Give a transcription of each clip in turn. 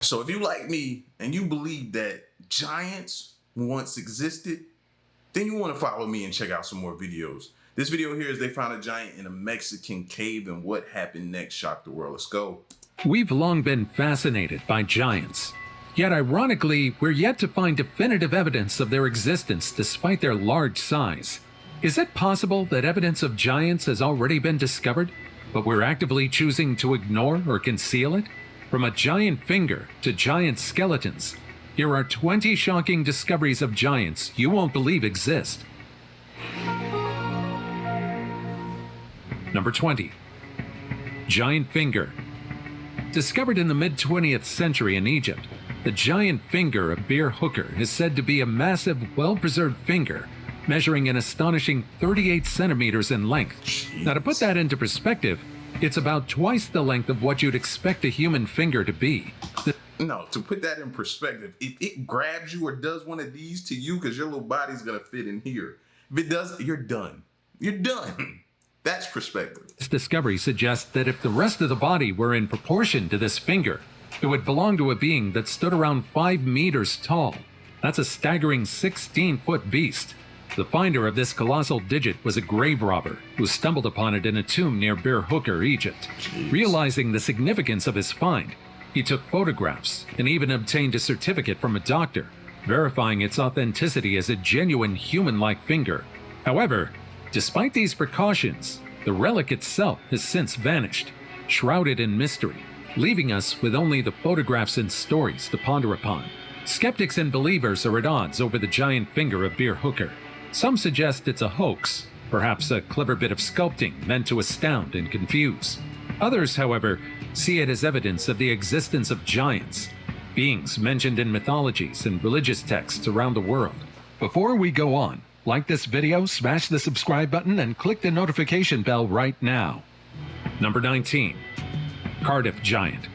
So if you like me and you believe that giants once existed, then you want to follow me and check out some more videos. This video here is they found a giant in a Mexican cave, and what happened next shocked the world. Let's go. We've long been fascinated by giants. Yet ironically, we're yet to find definitive evidence of their existence despite their large size. Is it possible that evidence of giants has already been discovered, but we're actively choosing to ignore or conceal it? From a giant finger to giant skeletons, here are 20 shocking discoveries of giants you won't believe exist. Number 20. Giant finger. Discovered in the mid-20th century in Egypt, the giant finger of Bir Hooker is said to be a massive, well-preserved finger, measuring an astonishing 38 centimeters in length. Jeez. Now, to put that into perspective, it's about twice the length of what you'd expect a human finger to be. No, to put that in perspective, if it grabs you or does one of these to you, because your little body's going to fit in here, if it does, you're done. You're done. That's perspective. This discovery suggests that if the rest of the body were in proportion to this finger, it would belong to a being that stood around 5 meters tall. That's a staggering 16-foot beast. The finder of this colossal digit was a grave robber who stumbled upon it in a tomb near Bir Hooker, Egypt. Jeez. Realizing the significance of his find, he took photographs and even obtained a certificate from a doctor, verifying its authenticity as a genuine human-like finger. However, despite these precautions, the relic itself has since vanished, shrouded in mystery, leaving us with only the photographs and stories to ponder upon. Skeptics and believers are at odds over the giant finger of Bir Hooker. Some suggest it's a hoax, perhaps a clever bit of sculpting meant to astound and confuse. Others, however, see it as evidence of the existence of giants, beings mentioned in mythologies and religious texts around the world. Before we go on, like this video, smash the subscribe button, and click the notification bell right now. Number 19. Cardiff Giant.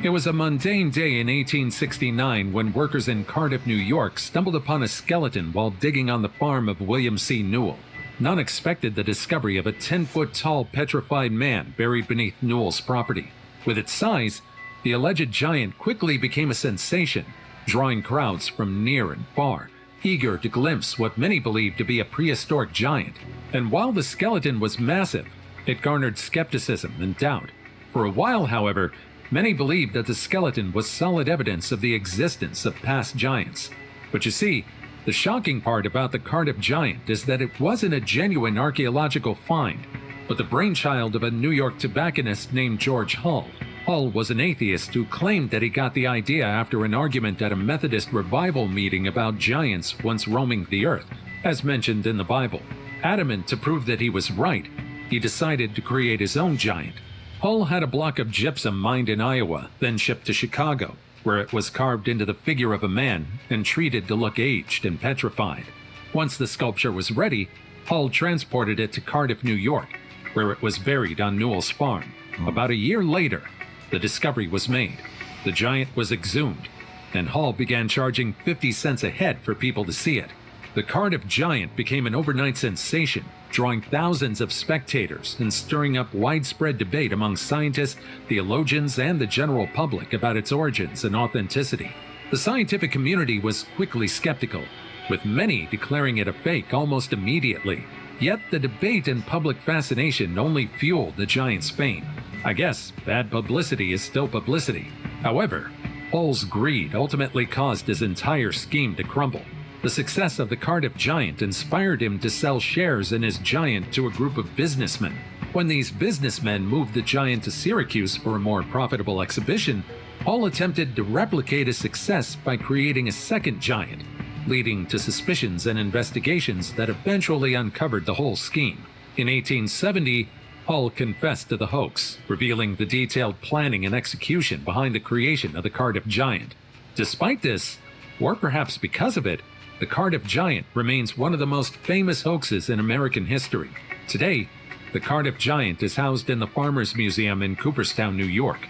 It was a mundane day in 1869 when workers in Cardiff, New York stumbled upon a skeleton while digging on the farm of William C. Newell. None expected the discovery of a 10-foot-tall petrified man buried beneath Newell's property. With its size, the alleged giant quickly became a sensation, drawing crowds from near and far, eager to glimpse what many believed to be a prehistoric giant. And while the skeleton was massive, it garnered skepticism and doubt. For a while, however, many believed that the skeleton was solid evidence of the existence of past giants. But you see, the shocking part about the Cardiff Giant is that it wasn't a genuine archaeological find, but the brainchild of a New York tobacconist named George Hull. Hull was an atheist who claimed that he got the idea after an argument at a Methodist revival meeting about giants once roaming the earth, as mentioned in the Bible. Adamant to prove that he was right, he decided to create his own giant. Hull had a block of gypsum mined in Iowa, then shipped to Chicago, where it was carved into the figure of a man and treated to look aged and petrified. Once the sculpture was ready, Hull transported it to Cardiff, New York, where it was buried on Newell's farm. About a year later, the discovery was made. The giant was exhumed, and Hull began charging 50 cents a head for people to see it. The Cardiff Giant became an overnight sensation, drawing thousands of spectators and stirring up widespread debate among scientists, theologians, and the general public about its origins and authenticity. The scientific community was quickly skeptical, with many declaring it a fake almost immediately. Yet the debate and public fascination only fueled the giant's fame. I guess bad publicity is still publicity. However, Hull's greed ultimately caused his entire scheme to crumble. The success of the Cardiff Giant inspired him to sell shares in his giant to a group of businessmen. When these businessmen moved the giant to Syracuse for a more profitable exhibition, Hull attempted to replicate his success by creating a second giant, leading to suspicions and investigations that eventually uncovered the whole scheme. In 1870, Hull confessed to the hoax, revealing the detailed planning and execution behind the creation of the Cardiff Giant. Despite this, or perhaps because of it, the Cardiff Giant remains one of the most famous hoaxes in American history. Today, the Cardiff Giant is housed in the Farmers Museum in Cooperstown, New York.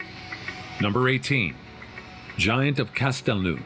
Number 18. Giant of Castel.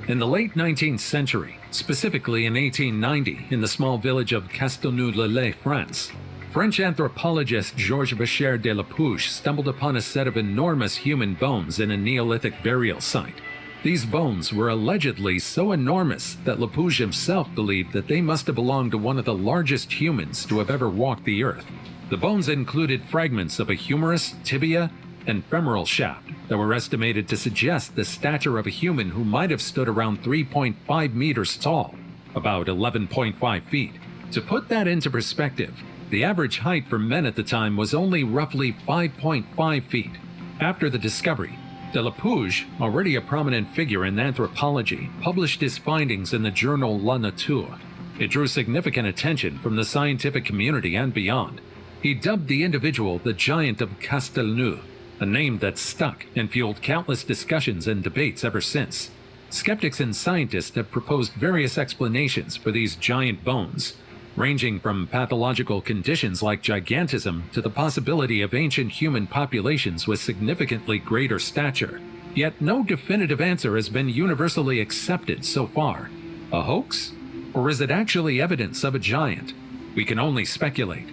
In the late 19th century, specifically in 1890, in the small village of Castelnau-le-Lay, France, French anthropologist Georges Vacher de Lapouche stumbled upon a set of enormous human bones in a Neolithic burial site. These bones were allegedly so enormous that Lapouche himself believed that they must have belonged to one of the largest humans to have ever walked the earth. The bones included fragments of a humerus, tibia, and femoral shaft that were estimated to suggest the stature of a human who might have stood around 3.5 meters tall, about 11.5 feet. To put that into perspective, the average height for men at the time was only roughly 5.5 feet. After the discovery, de Lapouche, already a prominent figure in anthropology, published his findings in the journal La Nature. It drew significant attention from the scientific community and beyond. He dubbed the individual the Giant of Castel, a name that stuck and fueled countless discussions and debates ever since. Skeptics and scientists have proposed various explanations for these giant bones, ranging from pathological conditions like gigantism to the possibility of ancient human populations with significantly greater stature. Yet no definitive answer has been universally accepted so far. A hoax? Or is it actually evidence of a giant? We can only speculate.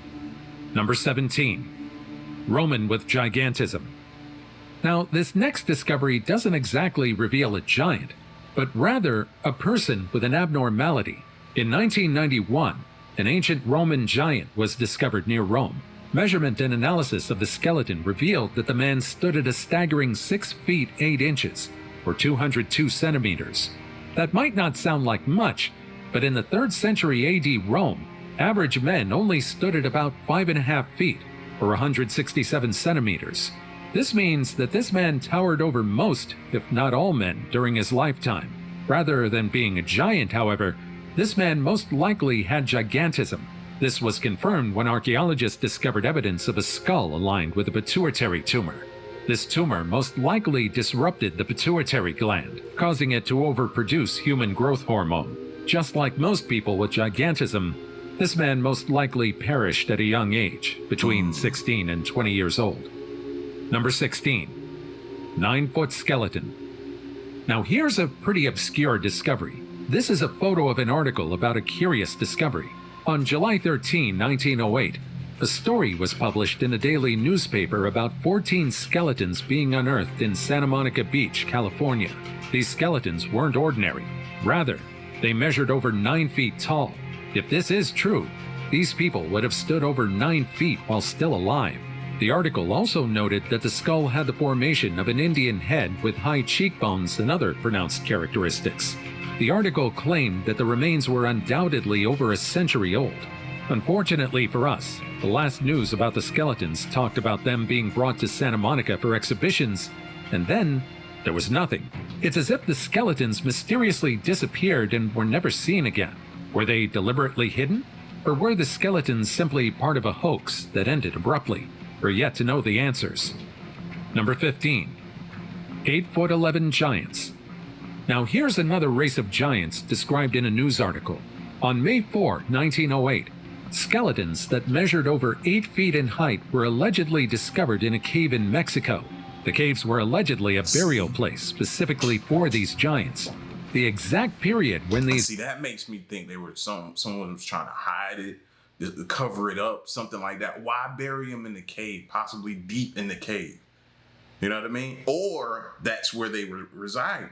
Number 17. Roman with gigantism. Now, this next discovery doesn't exactly reveal a giant, but rather a person with an abnormality. In 1991, an ancient Roman giant was discovered near Rome. Measurement and analysis of the skeleton revealed that the man stood at a staggering 6 feet 8 inches, or 202 centimeters. That might not sound like much, but in the 3rd century AD Rome, average men only stood at about 5.5 feet, or 167 centimeters. This means that this man towered over most, if not all men, during his lifetime. Rather than being a giant, however, this man most likely had gigantism. This was confirmed when archaeologists discovered evidence of a skull aligned with a pituitary tumor. This tumor most likely disrupted the pituitary gland, causing it to overproduce human growth hormone. Just like most people with gigantism, this man most likely perished at a young age, between 16 and 20 years old. Number 16. 9-foot skeleton. Now here's a pretty obscure discovery. This is a photo of an article about a curious discovery. On July 13, 1908, a story was published in a daily newspaper about 14 skeletons being unearthed in Santa Monica Beach, California. These skeletons weren't ordinary. Rather, they measured over 9 feet tall. If this is true, these people would have stood over 9 feet while still alive. The article also noted that the skull had the formation of an Indian head with high cheekbones and other pronounced characteristics. The article claimed that the remains were undoubtedly over a century old. Unfortunately for us, the last news about the skeletons talked about them being brought to Santa Monica for exhibitions, and then there was nothing. It's as if the skeletons mysteriously disappeared and were never seen again. Were they deliberately hidden? Or were the skeletons simply part of a hoax that ended abruptly? We're yet to know the answers. Number 15. 8'11" giants. Now here's another race of giants described in a news article. On May 4, 1908, skeletons that measured over 8 feet in height were allegedly discovered in a cave in Mexico. The caves were allegedly a burial place specifically for these giants. The exact period when these... See, that makes me think they were someone was trying to hide it, to cover it up, something like that. Why bury them in the cave, possibly deep in the cave? You know what I mean? Or that's where they were residing.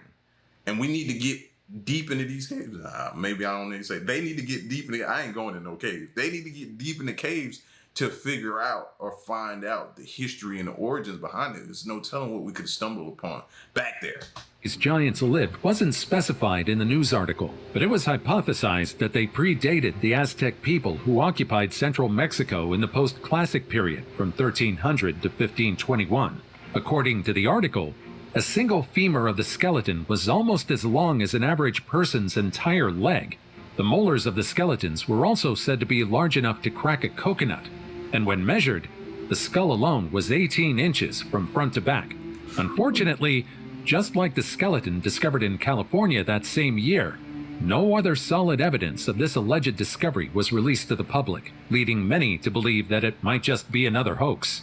And we need to get deep into these caves. Maybe I don't need to say. They need to get deep in the... I ain't going to no caves. They need to get deep in the caves to figure out or find out the history and the origins behind it. There's no telling what we could stumble upon back there. These giants lived wasn't specified in the news article, but it was hypothesized that they predated the Aztec people who occupied central Mexico in the post-classic period from 1300 to 1521. According to the article, a single femur of the skeleton was almost as long as an average person's entire leg. The molars of the skeletons were also said to be large enough to crack a coconut, and when measured, the skull alone was 18 inches from front to back. Unfortunately, just like the skeleton discovered in California that same year, no other solid evidence of this alleged discovery was released to the public, leading many to believe that it might just be another hoax.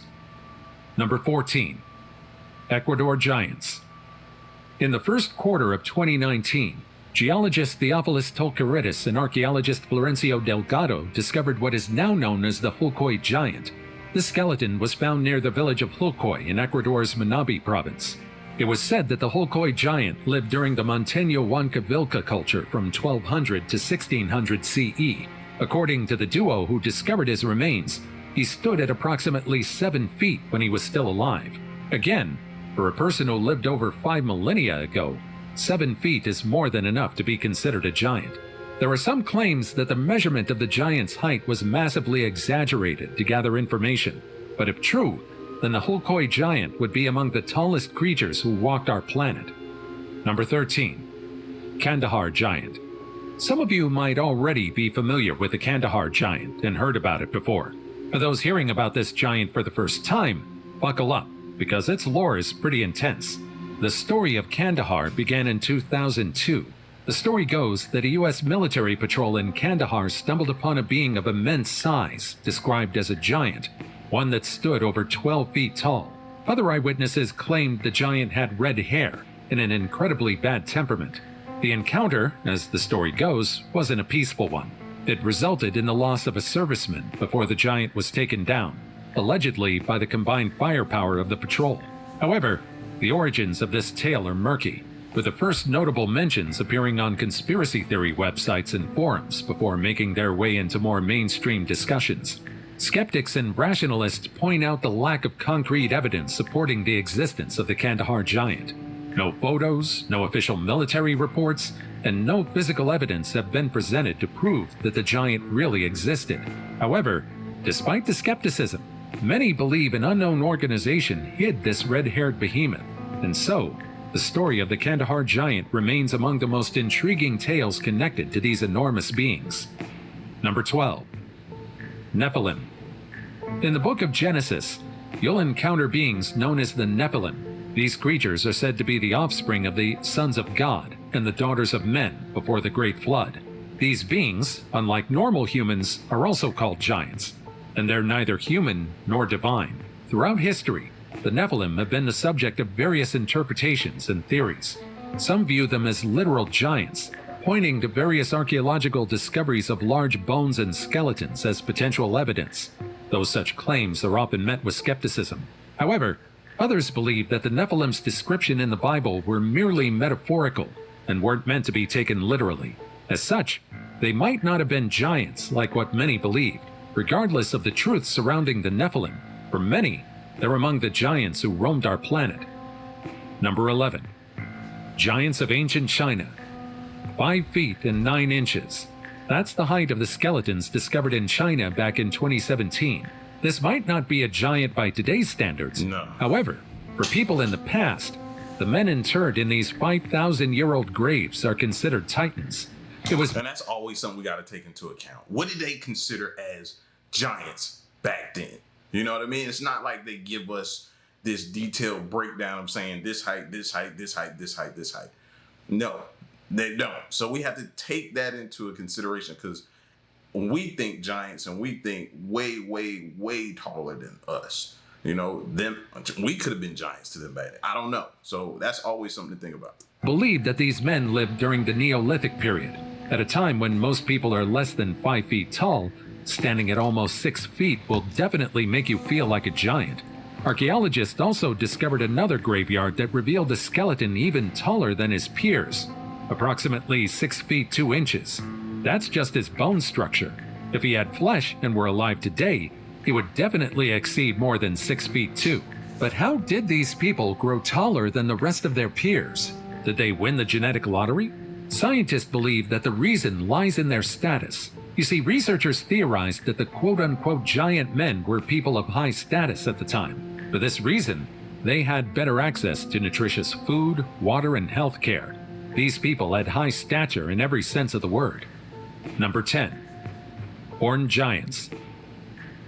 Number 14. Ecuador giants. In the first quarter of 2019, Geologist Theophilus Tolkaridis and archaeologist Florencio Delgado discovered what is now known as the Hulkoi giant. This skeleton was found near the village of Hulkoi in Ecuador's Manabi province. It was said that the Hulkoi giant lived during the Monteño-Huancavilca culture from 1200 to 1600 CE. According to the duo who discovered his remains, he stood at approximately 7 feet when he was still alive. Again, for a person who lived over 5 millennia ago, 7 feet is more than enough to be considered a giant. There are some claims that the measurement of the giant's height was massively exaggerated to gather information, but if true, then the Hulkoi giant would be among the tallest creatures who walked our planet. Number 13. Kandahar giant. Some of you might already be familiar with the Kandahar giant and heard about it before. For those hearing about this giant for the first time, buckle up, because its lore is pretty intense. The story of Kandahar began in 2002. The story goes that a U.S. military patrol in Kandahar stumbled upon a being of immense size, described as a giant, one that stood over 12 feet tall. Other eyewitnesses claimed the giant had red hair and an incredibly bad temperament. The encounter, as the story goes, wasn't a peaceful one. It resulted in the loss of a serviceman before the giant was taken down, allegedly by the combined firepower of the patrol. However, the origins of this tale are murky, with the first notable mentions appearing on conspiracy theory websites and forums before making their way into more mainstream discussions. Skeptics and rationalists point out the lack of concrete evidence supporting the existence of the Kandahar giant. No photos, no official military reports, and no physical evidence have been presented to prove that the giant really existed. However, despite the skepticism, many believe an unknown organization hid this red-haired behemoth, and so, the story of the Kandahar giant remains among the most intriguing tales connected to these enormous beings. Number 12. Nephilim. In the book of Genesis, you'll encounter beings known as the Nephilim. These creatures are said to be the offspring of the sons of God and the daughters of men before the Great Flood. These beings, unlike normal humans, are also called giants, and they're neither human nor divine. Throughout history, the Nephilim have been the subject of various interpretations and theories. Some view them as literal giants, pointing to various archaeological discoveries of large bones and skeletons as potential evidence, though such claims are often met with skepticism. However, others believe that the Nephilim's description in the Bible were merely metaphorical and weren't meant to be taken literally. As such, they might not have been giants like what many believed. Regardless of the truth surrounding the Nephilim, for many, they're among the giants who roamed our planet. Number 11. Giants of ancient China. 5 feet and 9 inches. That's the height of the skeletons discovered in China back in 2017. This might not be a giant by today's standards. No. However, for people in the past, the men interred in these 5,000-year-old graves are considered titans. And that's always something we got to take into account. What did they consider as giants back then? You know what I mean? It's not like they give us this detailed breakdown of saying this height, this height, this height, this height, this height. No, they don't. So we have to take that into a consideration, because when we think giants and we think way, way, way taller than us, you know, we could have been giants to them back then. I don't know. So that's always something to think about. Believed that these men lived during the Neolithic period, at a time when most people are less than 5 feet tall. Standing at almost 6 feet will definitely make you feel like a giant. Archaeologists also discovered another graveyard that revealed a skeleton even taller than his peers, approximately 6 feet 2 inches. That's just his bone structure. If he had flesh and were alive today, he would definitely exceed more than 6 feet 2. But how did these people grow taller than the rest of their peers? Did they win the genetic lottery? Scientists believe that the reason lies in their status. You see, researchers theorized that the quote-unquote giant men were people of high status at the time. For this reason, they had better access to nutritious food, water, and health care. These people had high stature in every sense of the word. Number 10. Horned giants.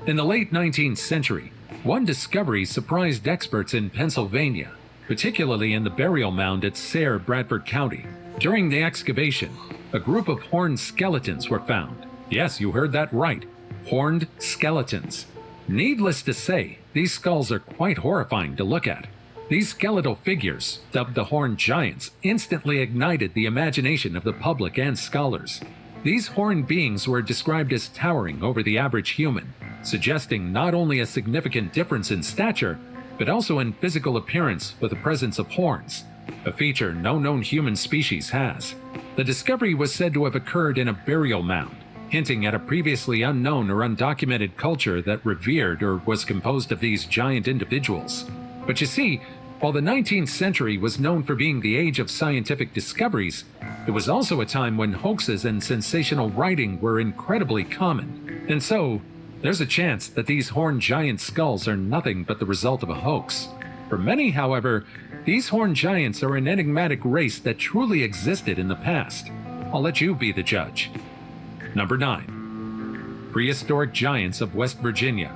In the late 19th century, one discovery surprised experts in Pennsylvania, particularly in the burial mound at Sayre, Bradford County. During the excavation, a group of horned skeletons were found. Yes, you heard that right. Horned skeletons. Needless to say, these skulls are quite horrifying to look at. These skeletal figures, dubbed the Horned Giants, instantly ignited the imagination of the public and scholars. These horned beings were described as towering over the average human, suggesting not only a significant difference in stature, but also in physical appearance with the presence of horns, a feature no known human species has. The discovery was said to have occurred in a burial mound, hinting at a previously unknown or undocumented culture that revered or was composed of these giant individuals. But you see, while the 19th century was known for being the age of scientific discoveries, it was also a time when hoaxes and sensational writing were incredibly common. And so, there's a chance that these horned giant skulls are nothing but the result of a hoax. For many, however, these horned giants are an enigmatic race that truly existed in the past. I'll let you be the judge. Number 9. Prehistoric Giants of West Virginia.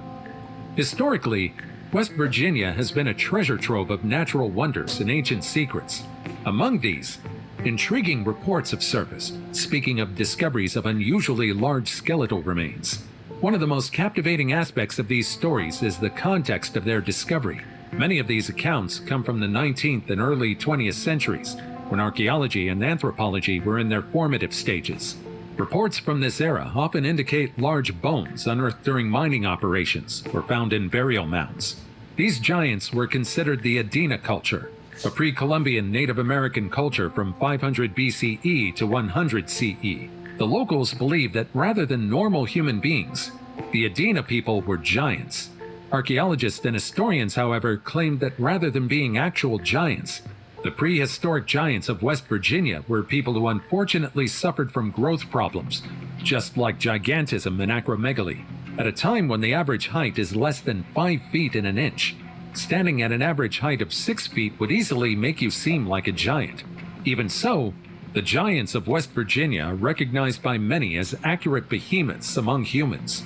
Historically, West Virginia has been a treasure trove of natural wonders and ancient secrets. Among these, intriguing reports have surfaced, speaking of discoveries of unusually large skeletal remains. One of the most captivating aspects of these stories is the context of their discovery. Many of these accounts come from the 19th and early 20th centuries, when archaeology and anthropology were in their formative stages. Reports from this era often indicate large bones unearthed during mining operations or found in burial mounds. These giants were considered the Adena culture, a pre-Columbian Native American culture from 500 BCE to 100 CE. The locals believed that rather than normal human beings, the Adena people were giants. Archaeologists and historians, however, claimed that rather than being actual giants, the prehistoric giants of West Virginia were people who unfortunately suffered from growth problems, just like gigantism and acromegaly, at a time when the average height is less than 5 feet in an inch. Standing at an average height of 6 feet would easily make you seem like a giant. Even so, the giants of West Virginia are recognized by many as accurate behemoths among humans.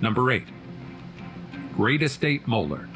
Number 8. Greatest Ape Molar.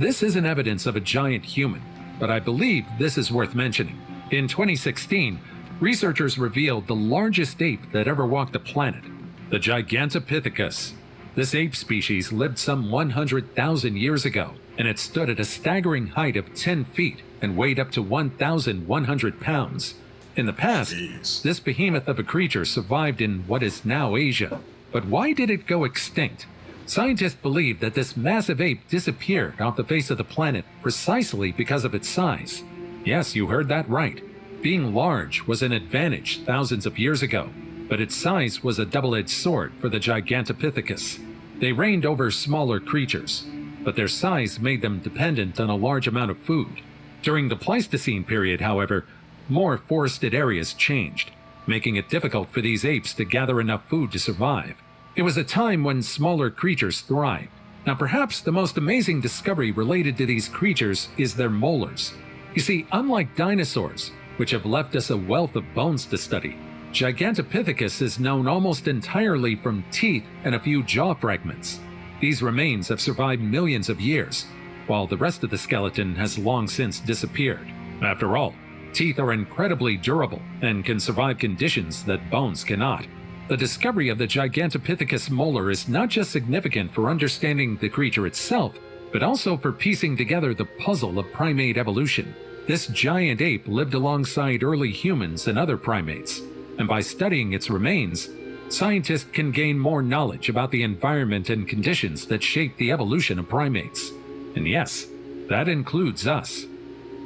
This isn't evidence of a giant human, but I believe this is worth mentioning. In 2016, researchers revealed the largest ape that ever walked the planet, the Gigantopithecus. This ape species lived some 100,000 years ago, and it stood at a staggering height of 10 feet and weighed up to 1,100 pounds. In the past, this behemoth of a creature survived in what is now Asia. But why did it go extinct? Scientists believe that this massive ape disappeared off the face of the planet precisely because of its size. Yes, you heard that right. Being large was an advantage thousands of years ago, but its size was a double-edged sword for the Gigantopithecus. They reigned over smaller creatures, but their size made them dependent on a large amount of food. During the Pleistocene period, however, more forested areas changed, making it difficult for these apes to gather enough food to survive. It was a time when smaller creatures thrived. Now, perhaps the most amazing discovery related to these creatures is their molars. You see, unlike dinosaurs, which have left us a wealth of bones to study, Gigantopithecus is known almost entirely from teeth and a few jaw fragments. These remains have survived millions of years, while the rest of the skeleton has long since disappeared. After all, teeth are incredibly durable and can survive conditions that bones cannot. The discovery of the Gigantopithecus molar is not just significant for understanding the creature itself, but also for piecing together the puzzle of primate evolution. This giant ape lived alongside early humans and other primates, and by studying its remains, scientists can gain more knowledge about the environment and conditions that shaped the evolution of primates. And yes, that includes us.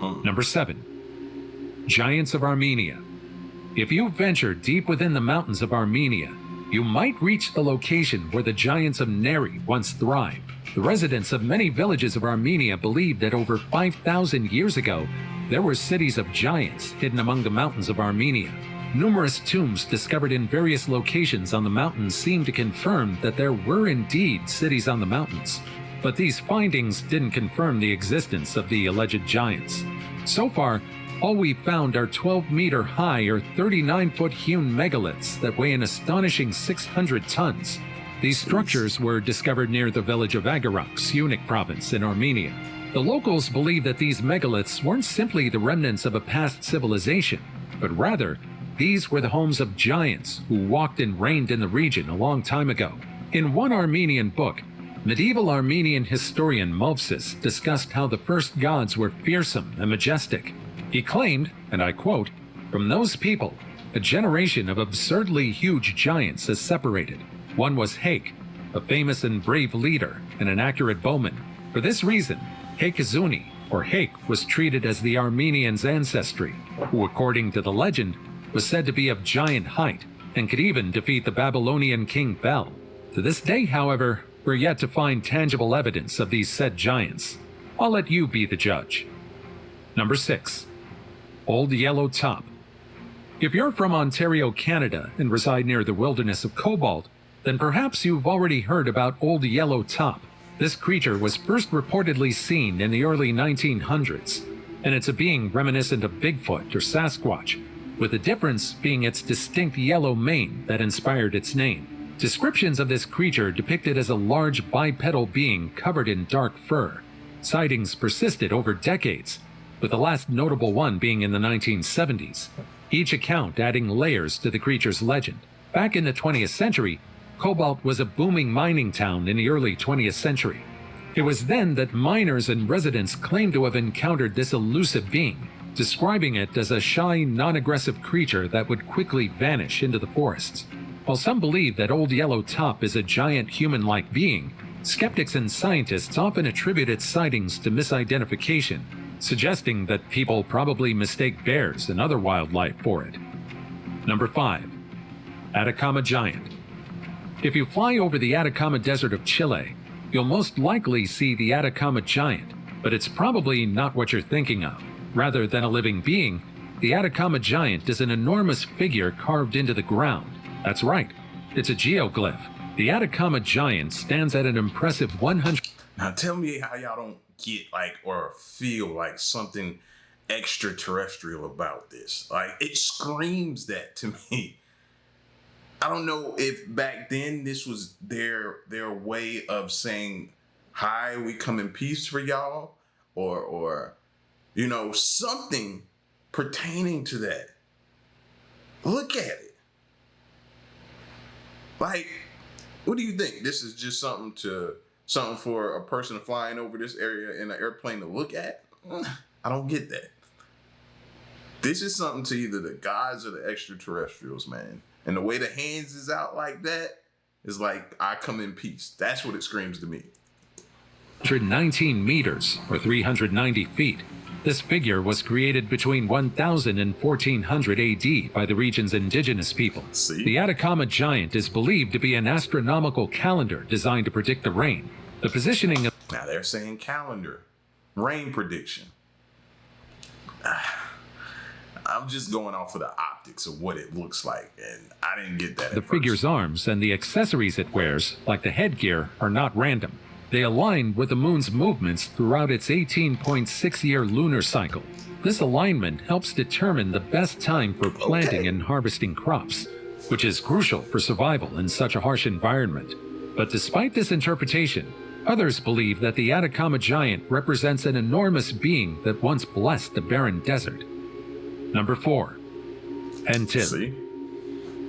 Number 7. Giants of Armenia. If you venture deep within the mountains of Armenia, you might reach the location where the giants of Neri once thrived. The residents of many villages of Armenia believed that over 5,000 years ago, there were cities of giants hidden among the mountains of Armenia. Numerous tombs discovered in various locations on the mountains seem to confirm that there were indeed cities on the mountains. But these findings didn't confirm the existence of the alleged giants. So far, all we've found are 12-meter high or 39-foot hewn megaliths that weigh an astonishing 600 tons. These structures were discovered near the village of Agarok, Syunik province in Armenia. The locals believe that these megaliths weren't simply the remnants of a past civilization, but rather, these were the homes of giants who walked and reigned in the region a long time ago. In one Armenian book, Medieval Armenian historian Movses discussed how the first gods were fearsome and majestic. He claimed, and I quote, "From those people, a generation of absurdly huge giants has separated. One was Hake, a famous and brave leader and an accurate bowman. For this reason, Hakazuni, or Hake, was treated as the Armenians' ancestry, who, according to the legend, was said to be of giant height and could even defeat the Babylonian king Bel. To this day, however, we're yet to find tangible evidence of these said giants. I'll let you be the judge." Number 6. Old Yellow Top. If you're from Ontario, Canada, and reside near the wilderness of Cobalt, then perhaps you've already heard about Old Yellow Top. This creature was first reportedly seen in the early 1900s, and it's a being reminiscent of Bigfoot or Sasquatch, with the difference being its distinct yellow mane that inspired its name. Descriptions of this creature depicted as a large bipedal being covered in dark fur. Sightings persisted over decades, with the last notable one being in the 1970s, each account adding layers to the creature's legend. Back in the 20th century, Cobalt was a booming mining town in the early 20th century. It was then that miners and residents claimed to have encountered this elusive being, describing it as a shy, non-aggressive creature that would quickly vanish into the forests. While some believe that Old Yellow Top is a giant human-like being, skeptics and scientists often attribute its sightings to misidentification, suggesting that people probably mistake bears and other wildlife for it. Number 5. Atacama Giant. If you fly over the Atacama Desert of Chile, you'll most likely see the Atacama Giant, but it's probably not what you're thinking of. Rather than a living being, the Atacama Giant is an enormous figure carved into the ground. That's right, it's a geoglyph. The Atacama Giant stands at an impressive 100... Now tell me how y'all don't get or feel like something extraterrestrial about this. Like, it screams that to me. I don't know if back then this was their way of saying, "Hi, we come in peace for y'all," or something pertaining to that. Look at it. Like, what do you think? This is just something for a person flying over this area in an airplane to look at? I don't get that. This is something to either the gods or the extraterrestrials, man. And the way the hands is out like that is like, "I come in peace." That's what it screams to me. 119 meters, or 390 feet. This figure was created between 1000 and 1400 AD by the region's indigenous people. See? The Atacama Giant is believed to be an astronomical calendar designed to predict the rain. The positioning of... Now they're saying calendar. Rain prediction. I'm just going off of the optics of what it looks like, and I didn't get that. The figure's arms and the accessories it wears, like the headgear, are not random. They align with the moon's movements throughout its 18.6-year lunar cycle. This alignment helps determine the best time for planting and harvesting crops, which is crucial for survival in such a harsh environment. But despite this interpretation, others believe that the Atacama Giant represents an enormous being that once blessed the barren desert. Number 4. Hentil. See?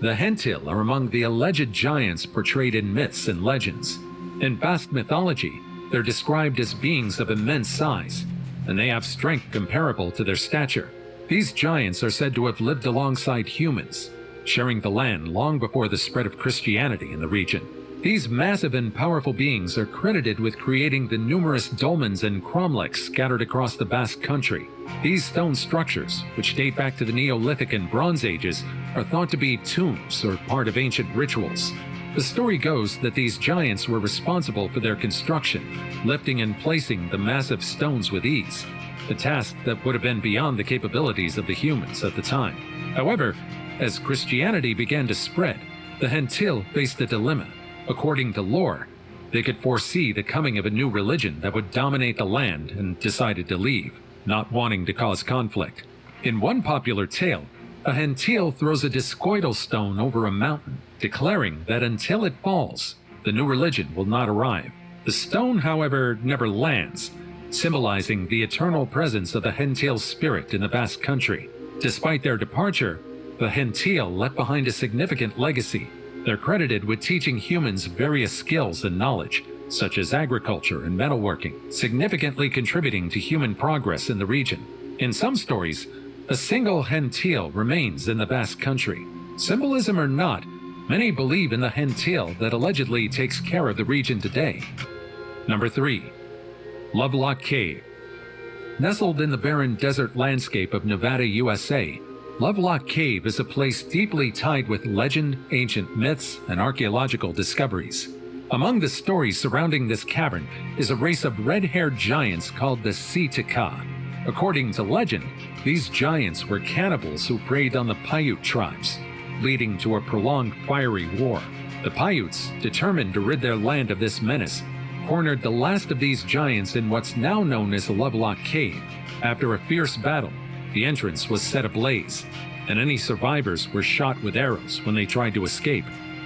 The Hentil are among the alleged giants portrayed in myths and legends. In Basque mythology, they're described as beings of immense size, and they have strength comparable to their stature. These giants are said to have lived alongside humans, sharing the land long before the spread of Christianity in the region. These massive and powerful beings are credited with creating the numerous dolmens and cromlechs scattered across the Basque country. These stone structures, which date back to the Neolithic and Bronze Ages, are thought to be tombs or part of ancient rituals. The story goes that these giants were responsible for their construction, lifting and placing the massive stones with ease, a task that would have been beyond the capabilities of the humans at the time. However, as Christianity began to spread, the Hentil faced a dilemma. According to lore, they could foresee the coming of a new religion that would dominate the land and decided to leave, not wanting to cause conflict. In one popular tale, a Hentil throws a discoidal stone over a mountain, declaring that until it falls, the new religion will not arrive. The stone, however, never lands, symbolizing the eternal presence of the Hentil spirit in the Basque country. Despite their departure, the Hentil left behind a significant legacy. They're credited with teaching humans various skills and knowledge, such as agriculture and metalworking, significantly contributing to human progress in the region. In some stories, a single gentil remains in the Basque country. Symbolism or not, many believe in the gentil that allegedly takes care of the region today. Number 3. Lovelock Cave. Nestled in the barren desert landscape of Nevada, USA, Lovelock Cave is a place deeply tied with legend, ancient myths, and archaeological discoveries. Among the stories surrounding this cavern is a race of red-haired giants called the Seetika. According to legend, these giants were cannibals who preyed on the Paiute tribes, leading to a prolonged fiery war. The Paiutes, determined to rid their land of this menace, cornered the last of these giants in what's now known as Lovelock Cave. After a fierce battle, the entrance was set ablaze, and any survivors were shot with arrows when they tried to escape,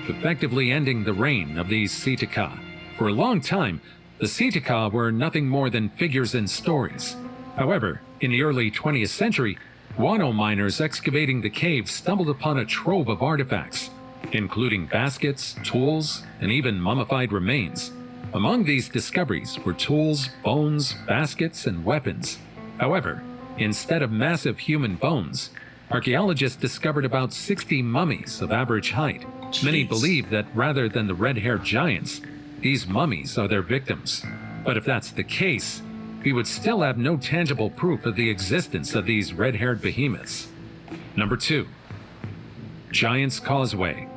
effectively ending the reign of these Seetika. For a long time, the Seetika were nothing more than figures in stories. However, in the early 20th century, guano miners excavating the cave stumbled upon a trove of artifacts, including baskets, tools, and even mummified remains. Among these discoveries were tools, bones, baskets, and weapons. However, instead of massive human bones, archaeologists discovered about 60 mummies of average height. Jeez. Many believe that rather than the red-haired giants, these mummies are their victims. But if that's the case, we would still have no tangible proof of the existence of these red-haired behemoths. Number 2. Giant's Causeway.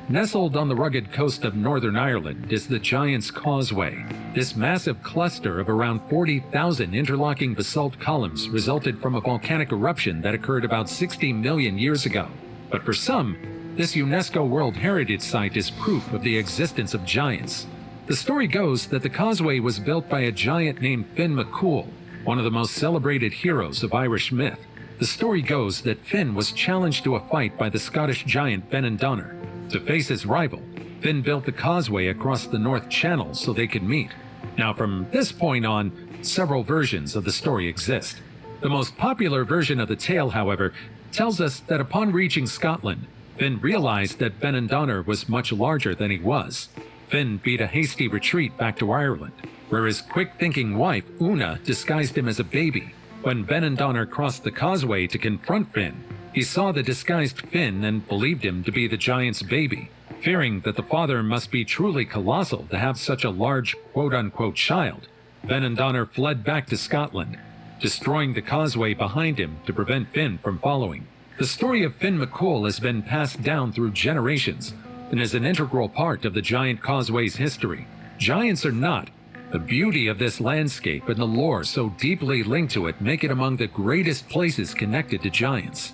Nestled on the rugged coast of Northern Ireland is the Giant's Causeway. This massive cluster of around 40,000 interlocking basalt columns resulted from a volcanic eruption that occurred about 60 million years ago. But for some, this UNESCO World Heritage Site is proof of the existence of giants. The story goes that the causeway was built by a giant named Finn McCool, one of the most celebrated heroes of Irish myth. The story goes that Finn was challenged to a fight by the Scottish giant Benandonner. To face his rival, Finn built the causeway across the North Channel so they could meet. Now, from this point on, several versions of the story exist. The most popular version of the tale, however, tells us that upon reaching Scotland, Finn realized that Benandonner was much larger than he was. Finn beat a hasty retreat back to Ireland, where his quick-thinking wife, Una, disguised him as a baby. When Benandonner crossed the causeway to confront Finn, he saw the disguised Finn and believed him to be the giant's baby. Fearing that the father must be truly colossal to have such a large quote-unquote child, Benandonner fled back to Scotland, destroying the causeway behind him to prevent Finn from following. The story of Finn McCool has been passed down through generations and is an integral part of the Giant Causeway's history. Giants or not, the beauty of this landscape and the lore so deeply linked to it make it among the greatest places connected to giants.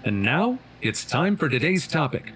And now, it's time for today's topic.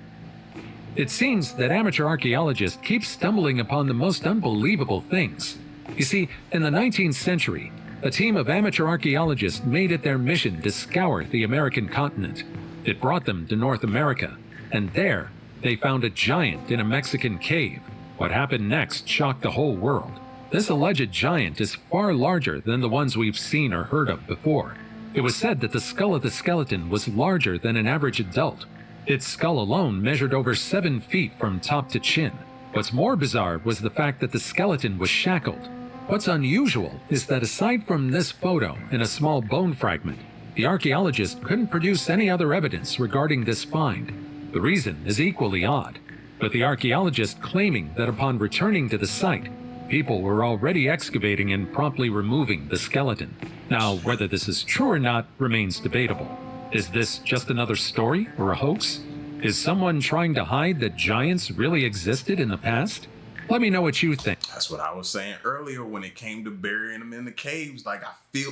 It seems that amateur archaeologists keep stumbling upon the most unbelievable things. You see, in the 19th century, a team of amateur archaeologists made it their mission to scour the American continent. It brought them to North America, and there, they found a giant in a Mexican cave. What happened next shocked the whole world. This alleged giant is far larger than the ones we've seen or heard of before. It was said that the skull of the skeleton was larger than an average adult. Its skull alone measured over 7 feet from top to chin. What's more bizarre was the fact that the skeleton was shackled. What's unusual is that aside from this photo and a small bone fragment, the archaeologist couldn't produce any other evidence regarding this find. The reason is equally odd, with the archaeologist claiming that upon returning to the site, people were already excavating and promptly removing the skeleton. Now, whether this is true or not remains debatable. Is this just another story or a hoax? Is someone trying to hide that giants really existed in the past? Let me know what you think. That's what I was saying earlier when it came to burying them in the caves. Like,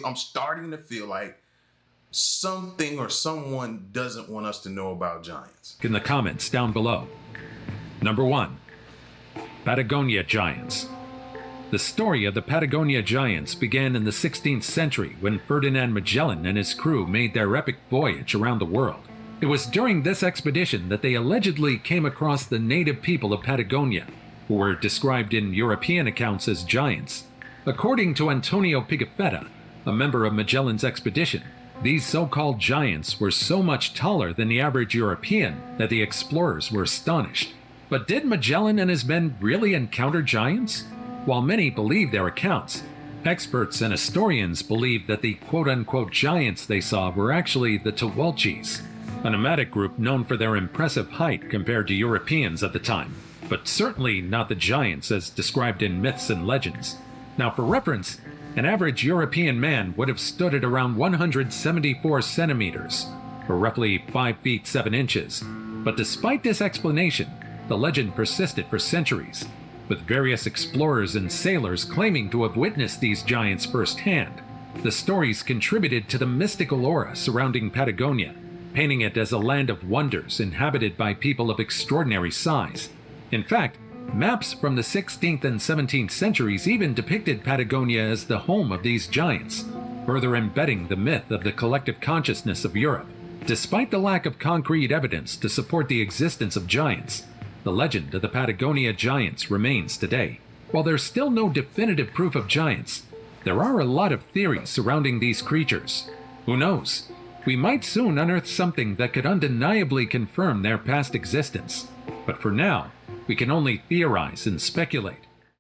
I'm starting to feel like something or someone doesn't want us to know about giants. In the comments down below. Number 1. Patagonia Giants. The story of the Patagonia Giants began in the 16th century when Ferdinand Magellan and his crew made their epic voyage around the world. It was during this expedition that they allegedly came across the native people of Patagonia, who were described in European accounts as giants. According to Antonio Pigafetta, a member of Magellan's expedition, these so-called giants were so much taller than the average European that the explorers were astonished. But did Magellan and his men really encounter giants? While many believe their accounts, experts and historians believe that the quote-unquote giants they saw were actually the Tehuelches, a nomadic group known for their impressive height compared to Europeans at the time, but certainly not the giants as described in myths and legends. Now for reference, an average European man would have stood at around 174 centimeters, or roughly 5 feet 7 inches. But despite this explanation, the legend persisted for centuries, with various explorers and sailors claiming to have witnessed these giants firsthand. The stories contributed to the mystical aura surrounding Patagonia, painting it as a land of wonders inhabited by people of extraordinary size. In fact, maps from the 16th and 17th centuries even depicted Patagonia as the home of these giants, further embedding the myth of the collective consciousness of Europe. Despite the lack of concrete evidence to support the existence of giants, the legend of the Patagonia giants remains today. While there's still no definitive proof of giants, there are a lot of theories surrounding these creatures. Who knows? We might soon unearth something that could undeniably confirm their past existence. But for now, we can only theorize and speculate.